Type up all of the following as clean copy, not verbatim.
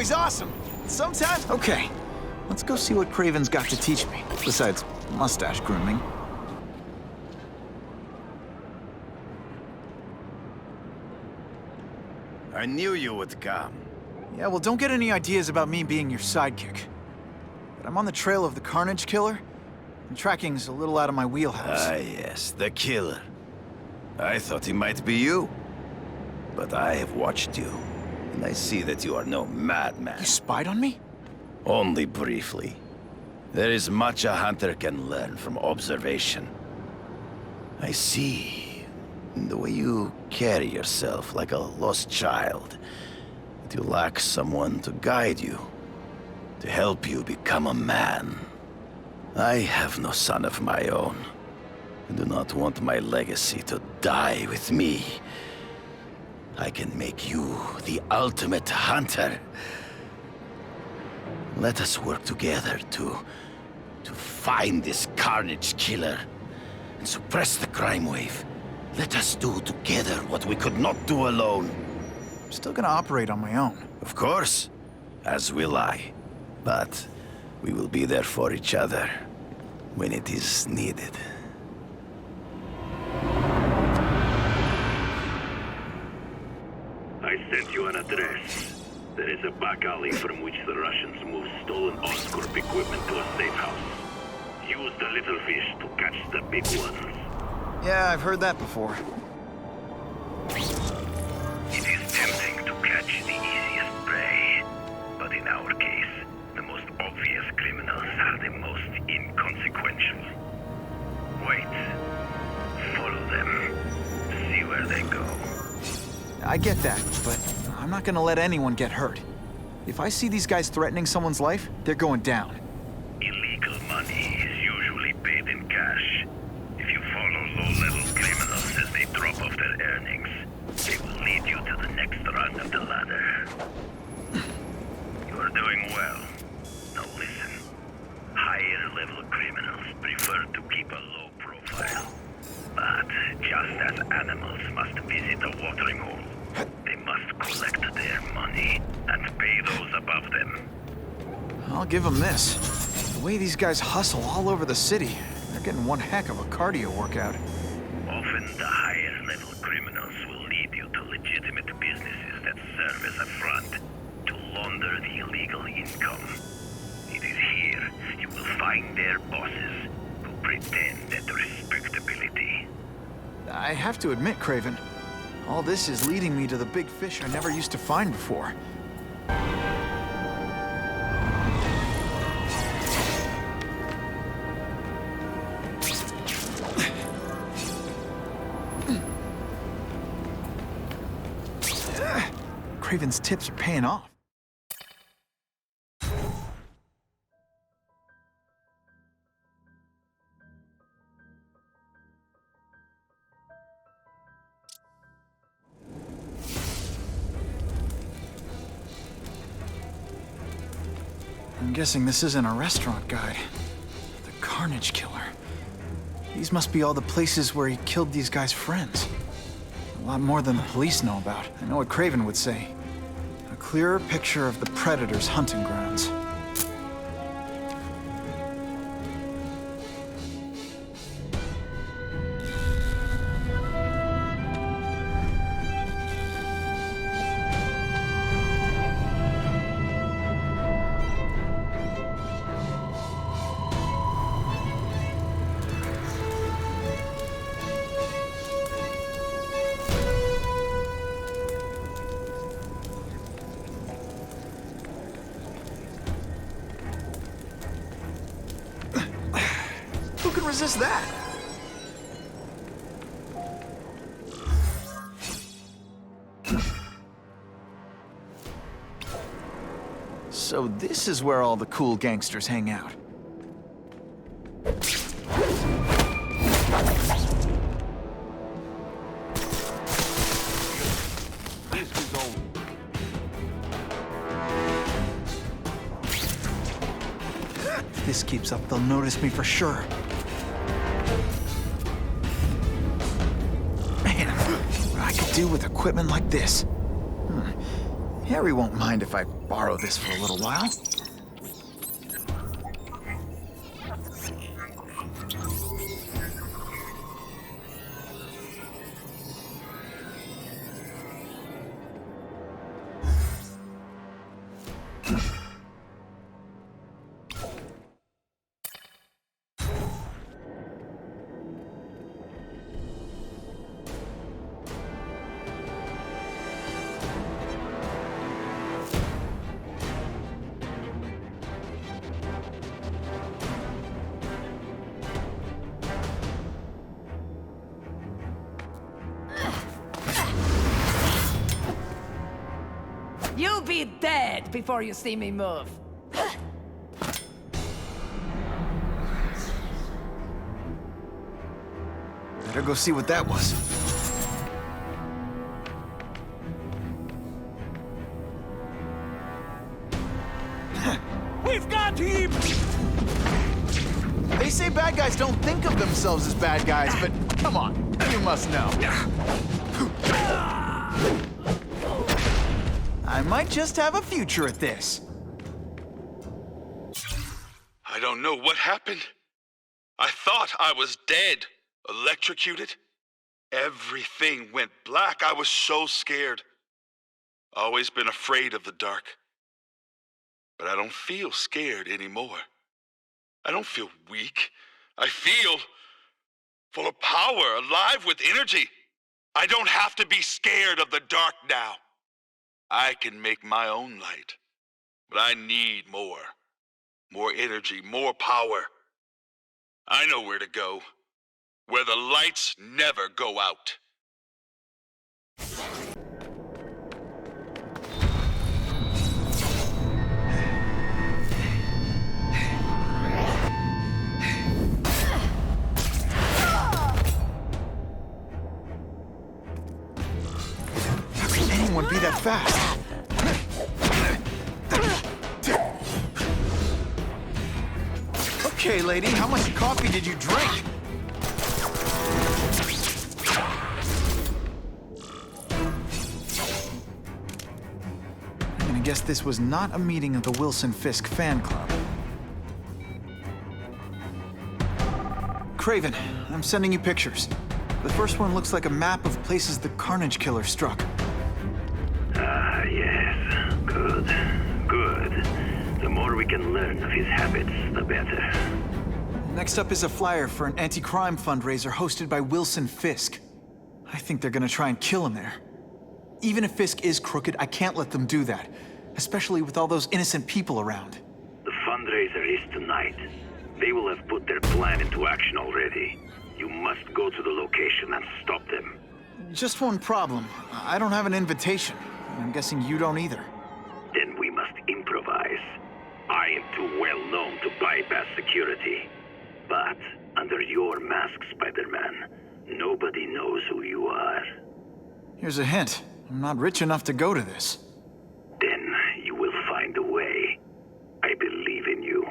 always awesome. Sometimes... Okay, let's go see what Kraven's got to teach me, besides mustache grooming. I knew you would come. Yeah, well, don't get any ideas about me being your sidekick. But I'm on the trail of the Carnage Killer, and tracking's a little out of my wheelhouse. Ah, yes, the killer. I thought he might be you. But I have watched you, and I see that you are no madman. You spied on me? Only briefly. There is much a hunter can learn from observation. I see in the way you carry yourself like a lost child, that you lack someone to guide you, to help you become a man. I have no son of my own. I do not want my legacy to die with me. I can make you the ultimate hunter. Let us work together to find this Carnage Killer and suppress the crime wave. Let us do together what we could not do alone. I'm still gonna operate on my own. Of course, as will I. But we will be there for each other when it is needed. I sent you an address. There is a back alley from which the Russians move stolen Oscorp equipment to a safe house. Use the little fish to catch the big ones. Yeah, I've heard that before. It is tempting to catch the easiest prey, but in our case, the most obvious criminals are the most inconsequential. Wait. Follow them. See where they go. I get that, but I'm not gonna let anyone get hurt. If I see these guys threatening someone's life, they're going down. Illegal money is usually paid in cash. If you follow low-level criminals as they drop off their earnings, they will lead you to the next rung of the ladder. You are doing well. Now listen. Higher-level criminals prefer to keep a low profile. But just as animals must visit a watering hole, they must collect their money and pay those above them. I'll give them this. The way these guys hustle all over the city, they're getting one heck of a cardio workout. Often the higher-level criminals will lead you to legitimate businesses that serve as a front to launder the illegal income. It is here you will find their bosses who pretend at respectability. I have to admit, Kraven, all this is leading me to the big fish I never used to find before. Kraven's tips are paying off. I'm guessing this isn't a restaurant guide. The Carnage Killer. These must be all the places where he killed these guys' friends. A lot more than the police know about. I know what Kraven would say. A clearer picture of the Predator's hunting grounds. Who can resist that? So this is where all the cool gangsters hang out. If this keeps up, they'll notice me for sure. Man, what I could do with equipment like this. Harry won't mind if I borrow this for a little while. You'll be dead before you see me move. Better go see what that was. We've got him! They say bad guys don't think of themselves as bad guys, but come on, you must know. I might just have a future at this. I don't know what happened. I thought I was dead, electrocuted. Everything went black. I was so scared. Always been afraid of the dark. But I don't feel scared anymore. I don't feel weak. I feel full of power, alive with energy. I don't have to be scared of the dark now. I can make my own light, but I need more. More energy, more power. I know where to go, where the lights never go out. How can anyone be that fast? Okay, lady, how much coffee did you drink? I'm gonna guess this was not a meeting of the Wilson Fisk fan club. Craven, I'm sending you pictures. The first one looks like a map of places the Carnage Killer struck. Ah, yes. Good. Good. The more we can learn of his habits, the better. Next up is a flyer for an anti-crime fundraiser hosted by Wilson Fisk. I think they're gonna try and kill him there. Even if Fisk is crooked, I can't let them do that. Especially with all those innocent people around. The fundraiser is tonight. They will have put their plan into action already. You must go to the location and stop them. Just one problem. I don't have an invitation. I'm guessing you don't either. Then we must improvise. I am too well known to bypass security. But under your mask, Spider-Man, nobody knows who you are. Here's a hint. I'm not rich enough to go to this. Then you will find a way. I believe in you.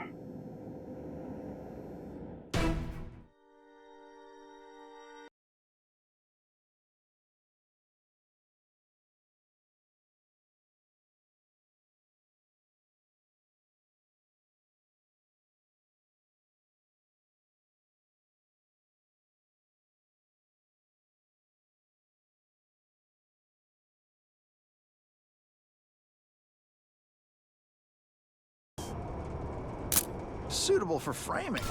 Suitable for framing.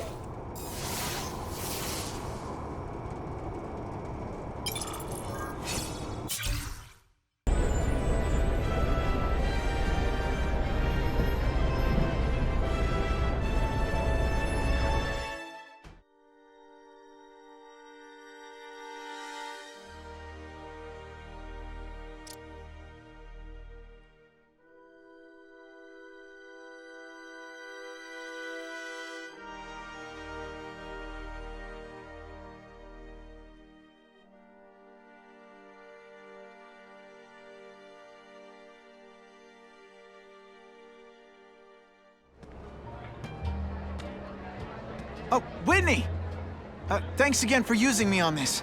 Oh, Whitney! Thanks again for using me on this.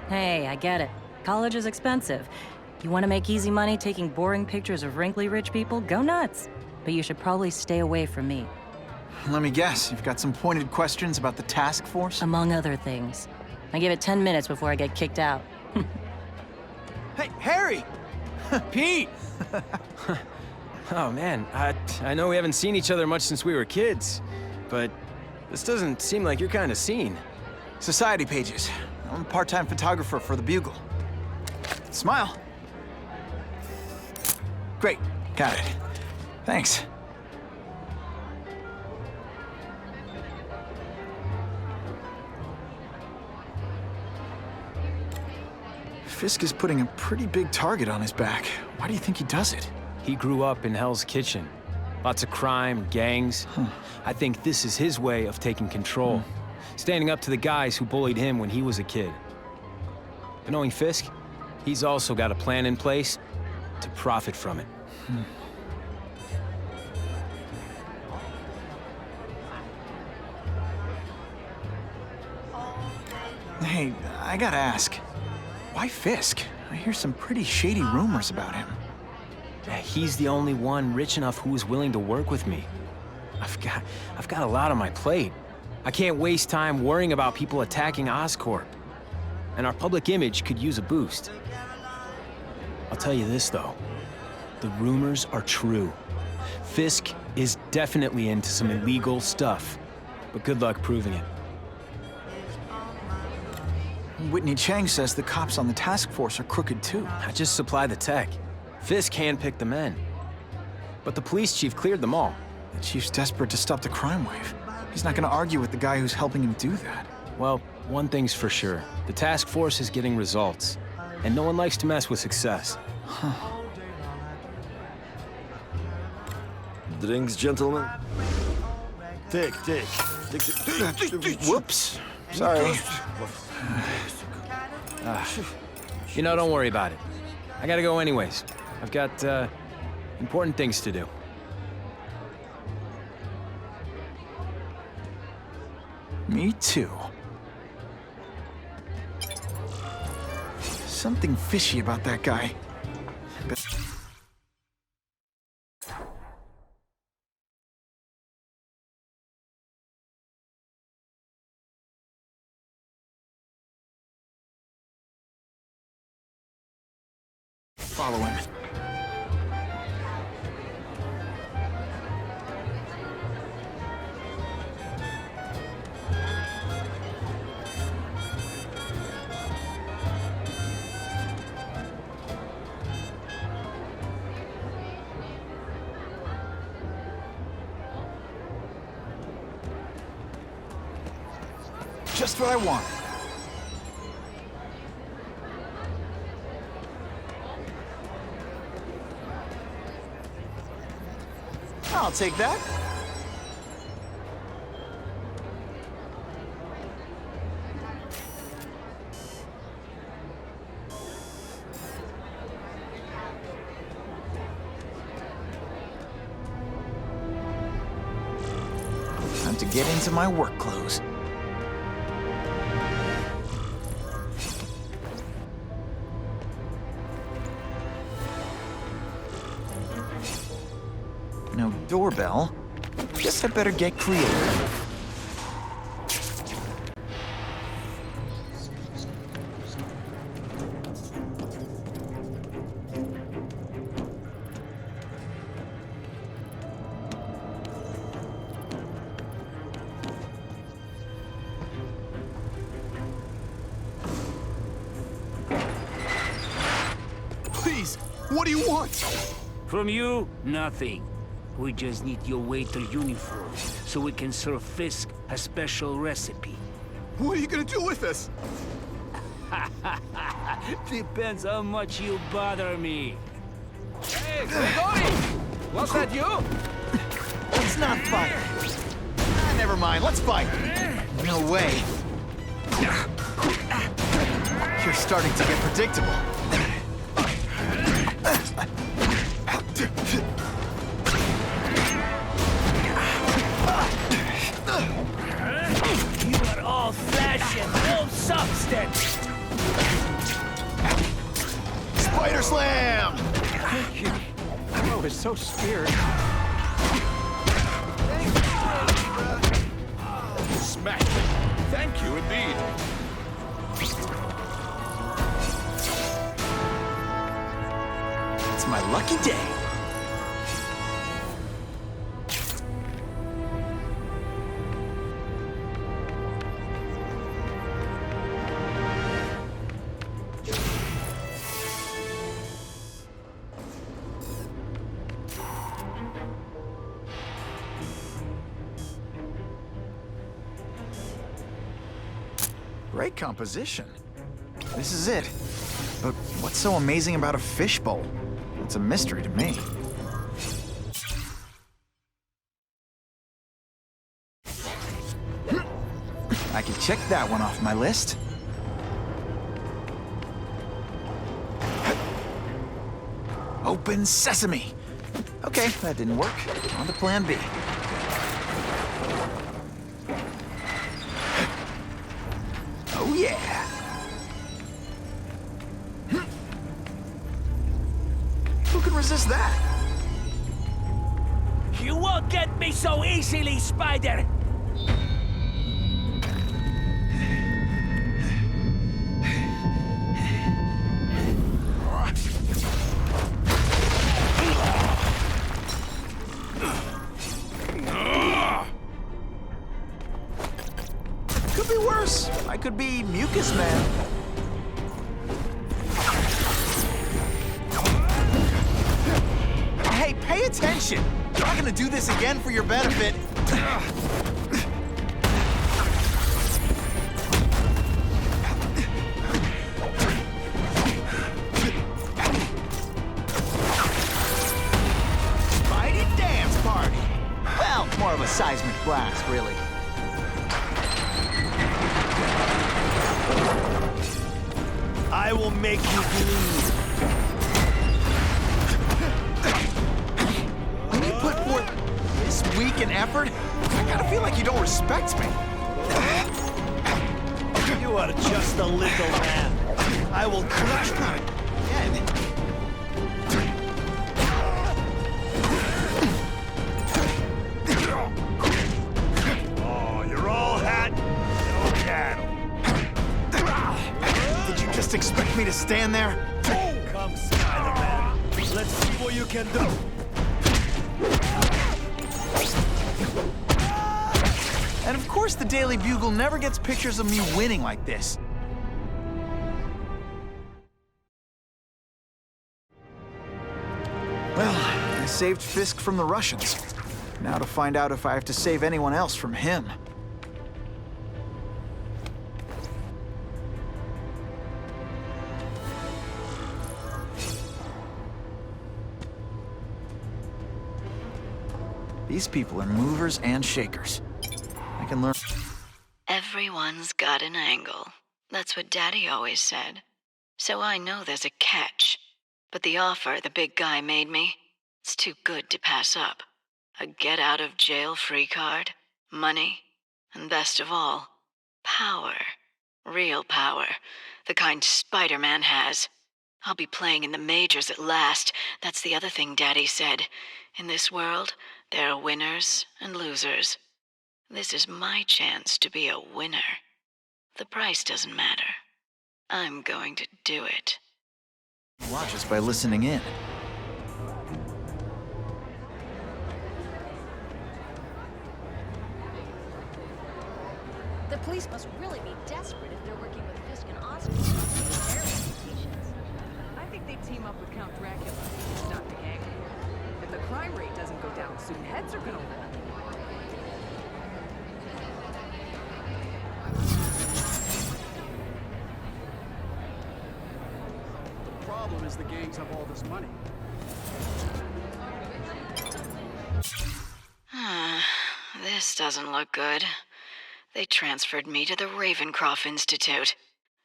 Hey, I get it. College is expensive. You want to make easy money taking boring pictures of wrinkly rich people? Go nuts. But you should probably stay away from me. Let me guess, you've got some pointed questions about the task force? Among other things. I give it 10 minutes before I get kicked out. Hey, Harry! Pete! Oh, man, I know we haven't seen each other much since we were kids, but this doesn't seem like your kind of scene. Society pages. I'm a part-time photographer for the Bugle. Smile. Great, got it. Thanks. Fisk is putting a pretty big target on his back. Why do you think he does it? He grew up in Hell's Kitchen. Lots of crime, gangs. I think this is his way of taking control. Standing up to the guys who bullied him when he was a kid. But knowing Fisk, he's also got a plan in place to profit from it. Hey, I gotta ask. Why Fisk? I hear some pretty shady rumors about him. He's the only one rich enough who is willing to work with me. I've got a lot on my plate. I can't waste time worrying about people attacking Oscorp. And our public image could use a boost. I'll tell you this, though. The rumors are true. Fisk is definitely into some illegal stuff. But good luck proving it. Whitney Chang says the cops on the task force are crooked too. I just supply the tech. Fisk handpicked the men. But the police chief cleared them all. The chief's desperate to stop the crime wave. He's not gonna argue with the guy who's helping him do that. Well, one thing's for sure. The task force is getting results. And no one likes to mess with success. Drinks, gentlemen? Take. Whoops. Sorry. You know, don't worry about it. I gotta go anyways. I've got, important things to do. Me too. Something fishy about that guy. But follow him. Just what I want. I'll take that. Time to get into my work clothes. No doorbell. Guess I better get creative. Please, what do you want? From you, nothing. We just need your waiter uniform, so we can serve Fisk a special recipe. What are you gonna do with us? Depends how much you bother me. Hey, Gregory! Was that you? Let's not fight. Never mind, let's fight. No way. You're starting to get predictable. You are all flesh and no substance. Spider Slam! I was so scared. Smack! Thank you indeed. It's my lucky day. Great composition. This is it. But what's so amazing about a fishbowl? It's a mystery to me. I can check that one off my list. Open sesame! Okay, that didn't work. On to plan B. Oh yeah! Who can resist that? You won't get me so easily, Spider! Could be worse. I could be Mucus Man. Hey, pay attention! I'm not gonna do this again for your benefit. Spidey dance party! Well, more of a seismic blast, really. I will make you bleed. When you put forth this weak an effort, I gotta feel like you don't respect me. You are just a little man. I will crush you. Again. Oh, you're all hat, no cattle. Did you just expect me to stand there? Come, Spider-Man. Let's see what you can do. And of course the Daily Bugle never gets pictures of me winning like this. Well, I saved Fisk from the Russians. Now to find out if I have to save anyone else from him. These people are movers and shakers. I can learn. Everyone's got an angle. That's what Daddy always said. So I know there's a catch. But the offer the big guy made me, it's too good to pass up. A get-out-of-jail-free card, money, and best of all, power. Real power. The kind Spider-Man has. I'll be playing in the majors at last. That's the other thing Daddy said. In this world, there are winners and losers. This is my chance to be a winner. The price doesn't matter. I'm going to do it. Watch us by listening in. The police must really be desperate if they're working with Fisk and Oscar. I think they team up with Count Dracula to stop the gang war. If the crime rate doesn't go down soon, heads are gonna roll. The problem is the gangs have all this money. This doesn't look good. They transferred me to the Ravencroft Institute.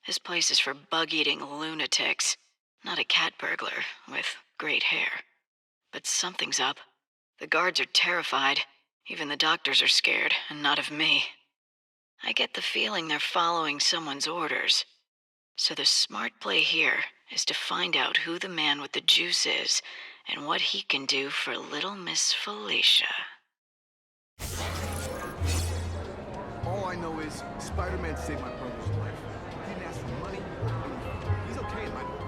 This place is for bug-eating lunatics, not a cat burglar with great hair. But something's up. The guards are terrified. Even the doctors are scared, and not of me. I get the feeling they're following someone's orders. So the smart play here is to find out who the man with the juice is and what he can do for little Miss Felicia. All I know is Spider-Man saved my brother's life. He didn't ask for money or anything. He's okay in my book.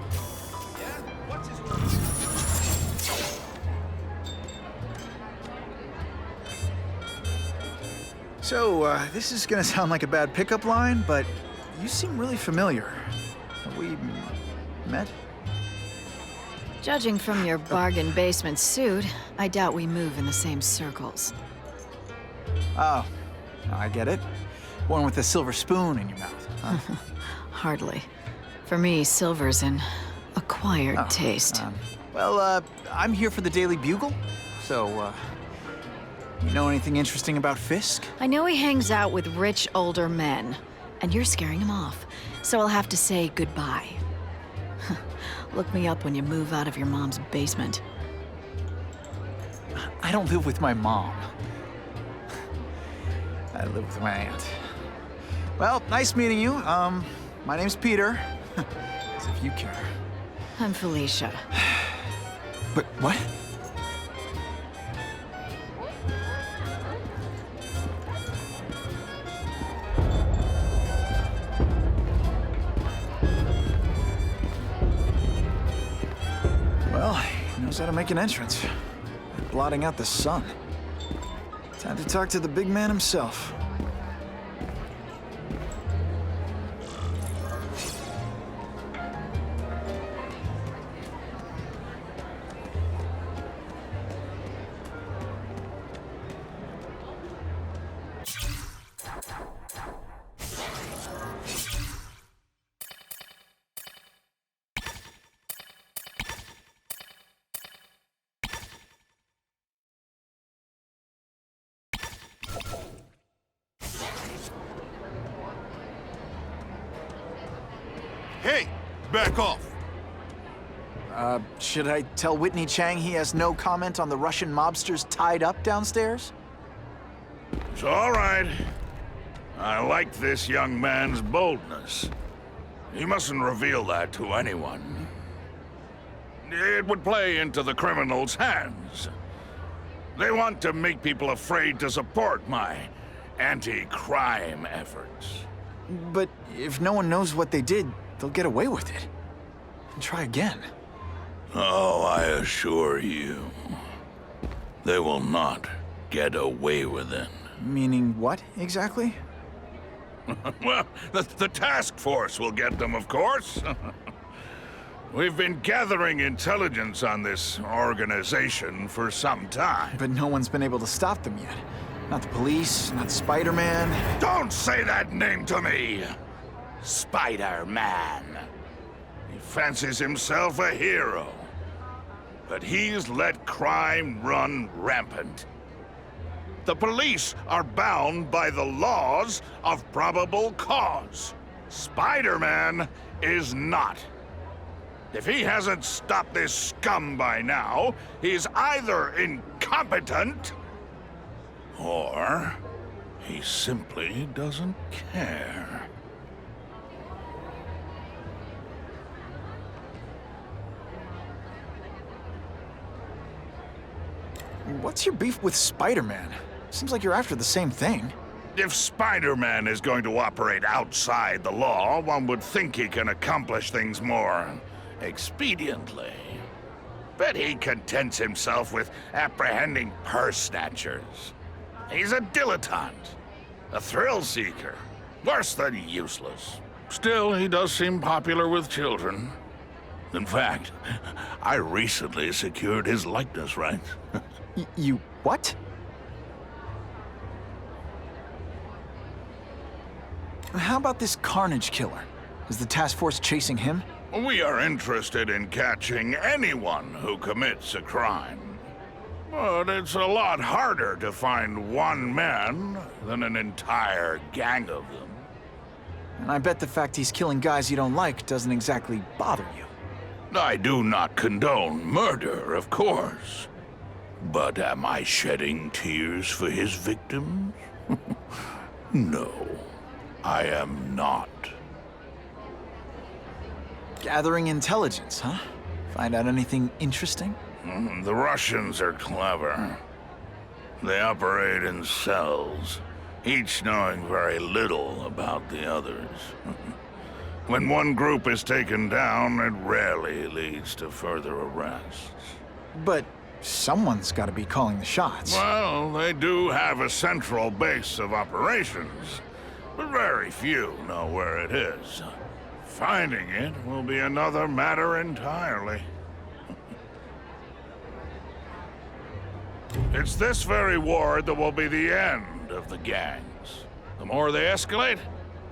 Yeah? What's his name? So, this is gonna sound like a bad pickup line, but you seem really familiar. Have we met? Judging from your bargain basement suit, I doubt we move in the same circles. Oh, I get it. One with a silver spoon in your mouth, huh? Hardly. For me, silver's an acquired taste. Well, I'm here for the Daily Bugle, so, you know anything interesting about Fisk? I know he hangs out with rich older men, and you're scaring him off, so I'll have to say goodbye. Look me up when you move out of your mom's basement. I don't live with my mom. I live with my aunt. Well, nice meeting you. My name's Peter. As if you care. I'm Felicia. But what? Well, he knows how to make an entrance. Blotting out the sun. Time to talk to the big man himself. Hey, back off. Should I tell Whitney Chang he has no comment on the Russian mobsters tied up downstairs? It's all right. I like this young man's boldness. He mustn't reveal that to anyone. It would play into the criminals' hands. They want to make people afraid to support my anti-crime efforts. But if no one knows what they did, they'll get away with it. And try again. Oh, I assure you, they will not get away with it. Meaning what, exactly? Well, the task force will get them, of course. We've been gathering intelligence on this organization for some time. But no one's been able to stop them yet. Not the police, not Spider-Man. Don't say that name to me! Spider-Man. He fancies himself a hero. But he's let crime run rampant. The police are bound by the laws of probable cause. Spider-Man is not. If he hasn't stopped this scum by now, he's either incompetent or he simply doesn't care. What's your beef with Spider-Man? Seems like you're after the same thing. If Spider-Man is going to operate outside the law, one would think he can accomplish things more expediently. But he contents himself with apprehending purse snatchers. He's a dilettante, a thrill seeker, worse than useless. Still, he does seem popular with children. In fact, I recently secured his likeness rights. You what? How about this Carnage killer? Is the task force chasing him? We are interested in catching anyone who commits a crime. But it's a lot harder to find one man than an entire gang of them. And I bet the fact he's killing guys you don't like doesn't exactly bother you. I do not condone murder, of course. But am I shedding tears for his victims? No, I am not. gathering intelligence, huh? Find out anything interesting? The Russians are clever. They operate in cells, each knowing very little about the others. When one group is taken down, it rarely leads to further arrests. But someone's got to be calling the shots. Well, they do have a central base of operations, but very few know where it is. Finding it will be another matter entirely. It's this very ward that will be the end of the gangs. The more they escalate,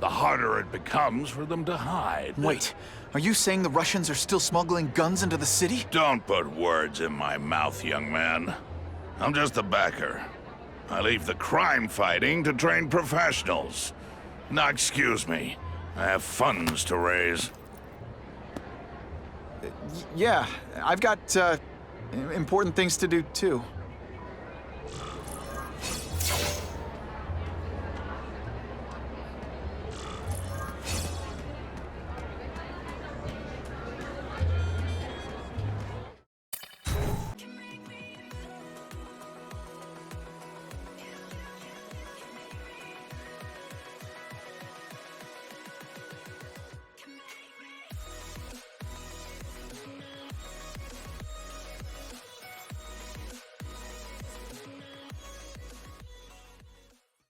the harder it becomes for them to hide. Wait, are you saying the Russians are still smuggling guns into the city? Don't put words in my mouth, young man. I'm just a backer. I leave the crime fighting to trained professionals. Now, excuse me. I have funds to raise. Yeah, I've got, important things to do, too.